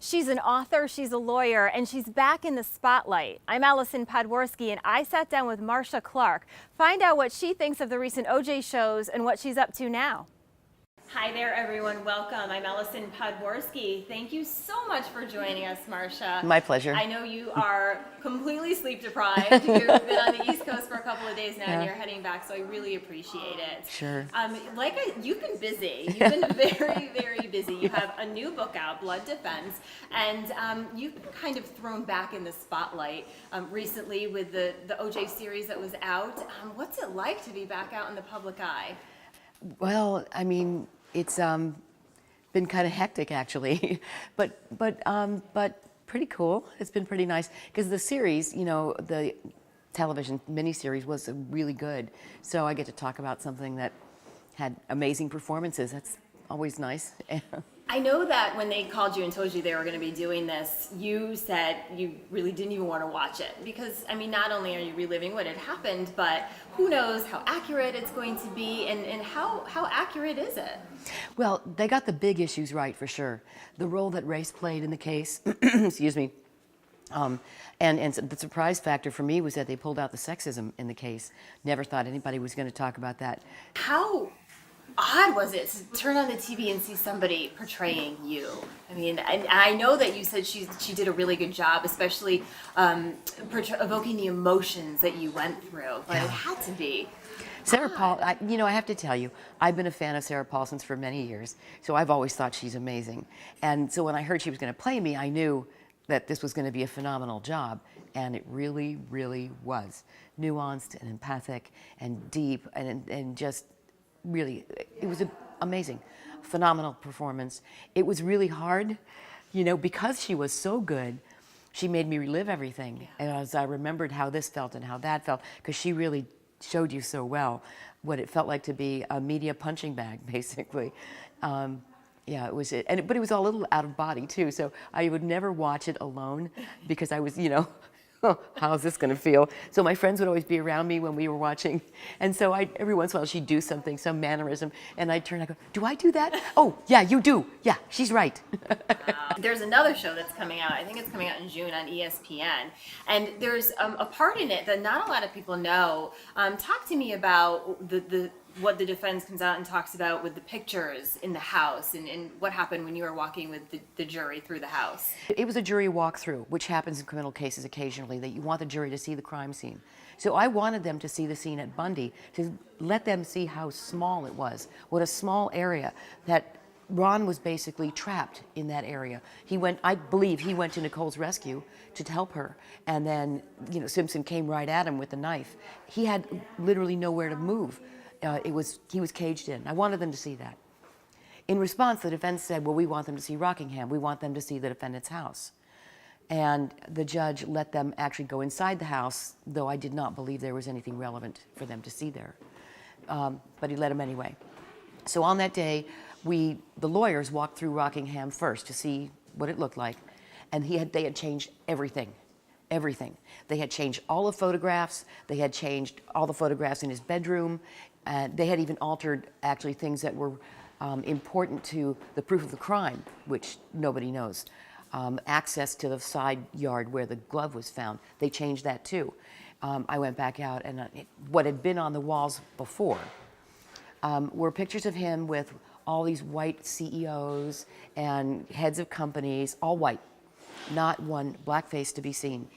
She's an author, she's a lawyer, and she's back in the spotlight. I'm Alison Podworski, and I sat down with Marcia Clark. Find out what she thinks of the recent OJ shows and what she's up to now. Hi there, everyone. Welcome. I'm Alison Podworski. Thank you so much for joining us, Marcia. My pleasure. I know you are completely sleep deprived. You've been on the East Coast for a couple of days now, and you're heading back, so I really appreciate it. Sure. You've been busy. You've been very, very busy. You have a new book out, Blood Defense, and you've been kind of thrown back in the spotlight recently with the OJ series that was out. What's it like to be back out in the public eye? Well, I mean, it's been kind of hectic actually, but pretty cool. It's been pretty nice because the series, you know, the television miniseries was really good. So I get to talk about something that had amazing performances. That's always nice. I know that when they called you and told you they were going to be doing this, you said you really didn't even want to watch it because, I mean, not only are you reliving what had happened, but who knows how accurate it's going to be and how accurate is it? Well, they got the big issues right for sure. The role that race played in the case, excuse me, and the surprise factor for me was that they pulled out the sexism in the case. Never thought anybody was going to talk about that. How odd was it to turn on the TV and see somebody portraying you? I mean, I know that you said she did a really good job, especially evoking the emotions that you went through, but it had to be. Sarah Paulson, you know, I have to tell you, I've been a fan of Sarah Paulson's for many years, so I've always thought she's amazing. And so when I heard she was going to play me, I knew that this was going to be a phenomenal job, and it really, really was. Nuanced and empathic and deep and just really, it was amazing, phenomenal performance. It was really hard, you know, because she was so good, she made me relive everything. And as I remembered how this felt and how that felt, because she really showed you so well what it felt like to be a media punching bag, basically. Yeah, it was it. But it was all a little out of body, too, so I would never watch it alone because I was, you know, how's this going to feel? So my friends would always be around me when we were watching. And so every once in a while she'd do something, some mannerism, and I'd turn and I'd go, do I do that? Oh, yeah, you do. Yeah, she's right. There's another show that's coming out. I think it's coming out in June on ESPN. And there's a part in it that not a lot of people know. Talk to me about what the defense comes out and talks about with the pictures in the house and what happened when you were walking with the jury through the house. It was a jury walkthrough, which happens in criminal cases occasionally, that you want the jury to see the crime scene. So I wanted them to see the scene at Bundy, to let them see how small it was, what a small area, that Ron was basically trapped in that area. He went, I believe he went to Nicole's rescue to help her, and then, you know, Simpson came right at him with the knife. He had literally nowhere to move. He was caged in. I wanted them to see that. In response, the defense said, well, we want them to see Rockingham. We want them to see the defendant's house. And the judge let them actually go inside the house, though I did not believe there was anything relevant for them to see there. But he let them anyway. So on that day, the lawyers walked through Rockingham first to see what it looked like. And they had changed everything. Everything. They had changed all the photographs. They had changed all the photographs in his bedroom. They had even altered actually things that were important to the proof of the crime, which nobody knows. Access to the side yard where the glove was found. They changed that too. I went back out and what had been on the walls before were pictures of him with all these white CEOs and heads of companies, all white, not one black face to be seen.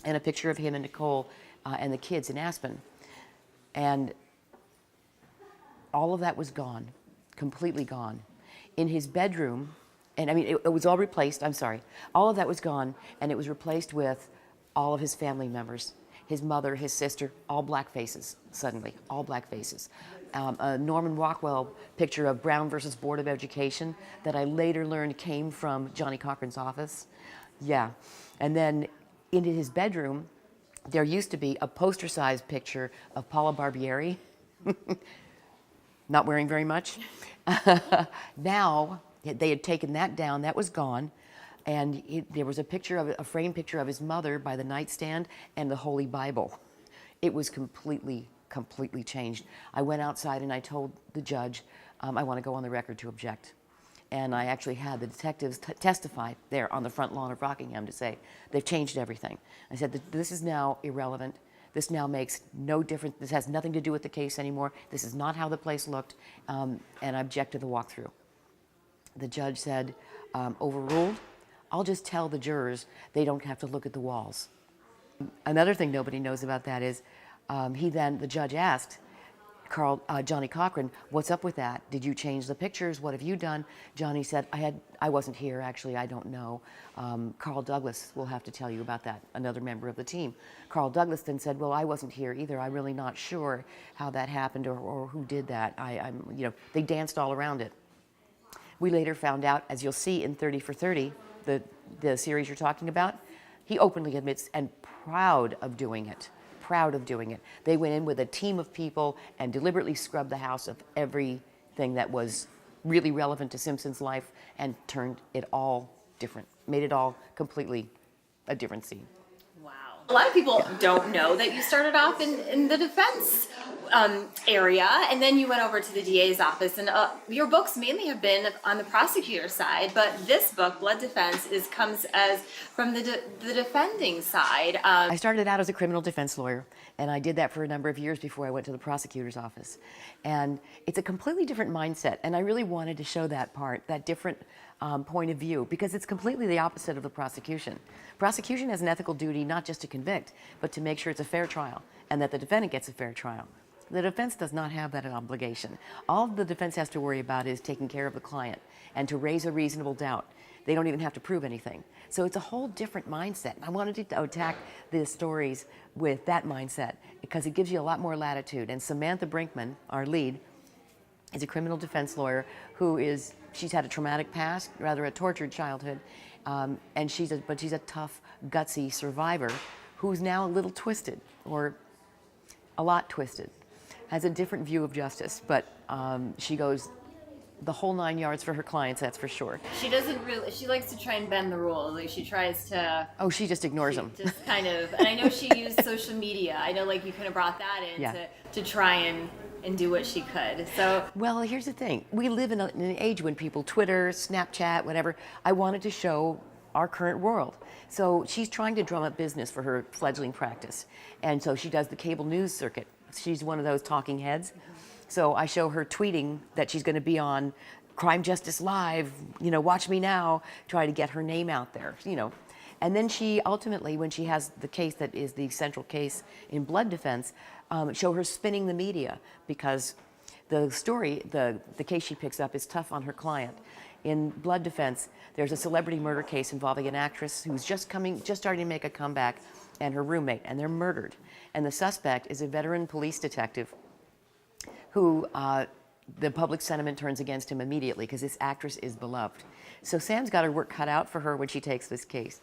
And a picture of him and Nicole and the kids in Aspen. And all of that was gone, completely gone. In his bedroom, and I mean, it was all replaced, I'm sorry. All of that was gone, and it was replaced with all of his family members. His mother, his sister, all black faces, suddenly, all black faces. A Norman Rockwell picture of Brown versus Board of Education that I later learned came from Johnny Cochran's office. Yeah, and then into his bedroom, there used to be a poster-sized picture of Paula Barbieri. Not wearing very much. Now, they had taken that down, that was gone, and there was a framed picture of his mother by the nightstand and the Holy Bible. It was completely changed. I went outside and I told the judge, I want to go on the record to object. And I actually had the detectives testify there on the front lawn of Rockingham to say, they've changed everything. I said, this is now irrelevant. This now makes no difference. This has nothing to do with the case anymore. This is not how the place looked, and I object to the walkthrough. The judge said, overruled. I'll just tell the jurors they don't have to look at the walls. Another thing nobody knows about that is the judge asked Johnny Cochran, what's up with that? Did you change the pictures? What have you done? Johnny said, I wasn't here, actually, I don't know. Carl Douglas will have to tell you about that, another member of the team. Carl Douglas then said, well, I wasn't here either. I'm really not sure how that happened or who did that. They danced all around it. We later found out, as you'll see in 30 for 30, the series you're talking about, he openly admits and proud of doing it. Proud of doing it. They went in with a team of people and deliberately scrubbed the house of everything that was really relevant to Simpson's life and turned it all different, made it all completely a different scene. Wow. A lot of people don't know that you started off in the defense area, and then you went over to the DA's office, and your books mainly have been on the prosecutor side, but this book, Blood Defense, comes as from the defending side. I started out as a criminal defense lawyer, and I did that for a number of years before I went to the prosecutor's office. And it's a completely different mindset, and I really wanted to show that part, that different point of view, because it's completely the opposite of the prosecution. Prosecution has an ethical duty not just to convict, but to make sure it's a fair trial, and that the defendant gets a fair trial. The defense does not have that obligation. All the defense has to worry about is taking care of the client and to raise a reasonable doubt. They don't even have to prove anything. So it's a whole different mindset. I wanted to attack the stories with that mindset because it gives you a lot more latitude. And Samantha Brinkman, our lead, is a criminal defense lawyer she's had a traumatic past, rather a tortured childhood, and she's a tough, gutsy survivor who's now a little twisted, or a lot twisted. Has a different view of justice, but she goes the whole 9 yards for her clients, that's for sure. She doesn't really, she likes to try and bend the rules. Like she tries to... Oh, she just ignores them. Just kind of, and I know she used social media. I know like you kind of brought that in to try and do what she could. So, well, here's the thing. We live in an age when people Twitter, Snapchat, whatever. I wanted to show our current world. So she's trying to drum up business for her fledgling practice. And so she does the cable news circuit. She's one of those talking heads. So I show her tweeting that she's going to be on Crime Justice Live, watch me now, try to get her name out there, And then she ultimately, when she has the case that is the central case in Blood Defense, show her spinning the media because the story, the case she picks up is tough on her client. In Blood Defense, there's a celebrity murder case involving an actress who's just starting to make a comeback, and her roommate, and they're murdered. And the suspect is a veteran police detective who the public sentiment turns against him immediately because this actress is beloved. So Sam's got her work cut out for her when she takes this case.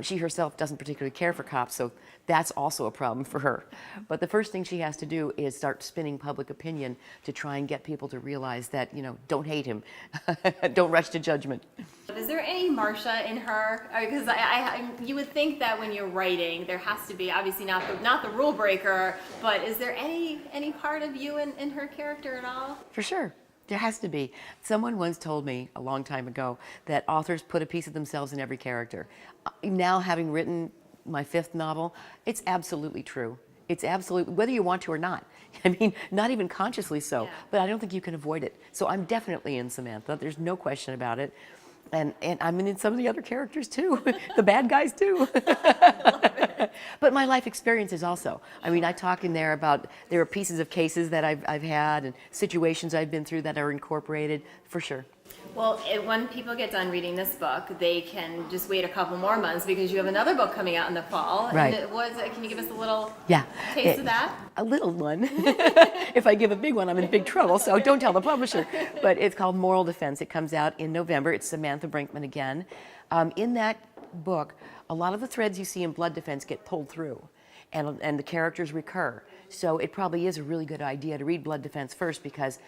She herself doesn't particularly care for cops, so that's also a problem for her. But the first thing she has to do is start spinning public opinion to try and get people to realize that, don't hate him. Don't rush to judgment. Is there any Marcia in her? Because you would think that when you're writing, there has to be, obviously not the rule breaker, but is there any part of you in her character at all? For sure. There has to be. Someone once told me a long time ago that authors put a piece of themselves in every character. Now, having written my 5th novel, it's absolutely true. It's absolutely, whether you want to or not. I mean, not even consciously so, Yeah. but I don't think you can avoid it. So I'm definitely in Samantha. There's no question about it. And I'm in some of the other characters too, the bad guys too. But my life experiences also. I mean, I talk in there about, there are pieces of cases that I've had and situations I've been through that are incorporated, for sure. Well, when people get done reading this book, they can just wait a couple more months because you have another book coming out in the fall. Right. And can you give us a little taste taste of that? A little one. If I give a big one, I'm in big trouble, so don't tell the publisher. But it's called Moral Defense. It comes out in November. It's Samantha Brinkman again. In that book, a lot of the threads you see in Blood Defense get pulled through, and the characters recur. So it probably is a really good idea to read Blood Defense first, because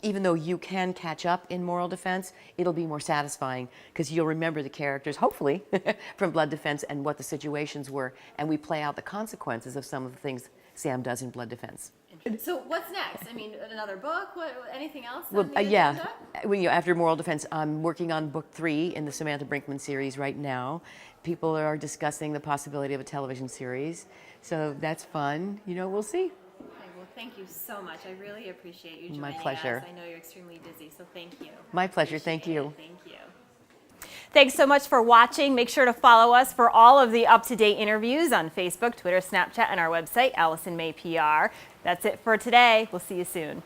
even though you can catch up in Moral Defense, it'll be more satisfying because you'll remember the characters, hopefully, from Blood Defense and what the situations were, and we play out the consequences of some of the things Sam does in Blood Defense. So what's next? I mean, another book? Anything else? Well, on the yeah. agenda? When you after Moral Defense, I'm working on book 3 in the Samantha Brinkman series right now. People are discussing the possibility of a television series, so that's fun. We'll see. Okay, well, thank you so much. I really appreciate you joining My pleasure. us. I know you're extremely busy, so thank you. My pleasure. Thank Appreciate you. it. Thank you. Thanks so much for watching. Make sure to follow us for all of the up-to-date interviews on Facebook, Twitter, Snapchat, and our website, Allison May PR. That's it for today. We'll see you soon.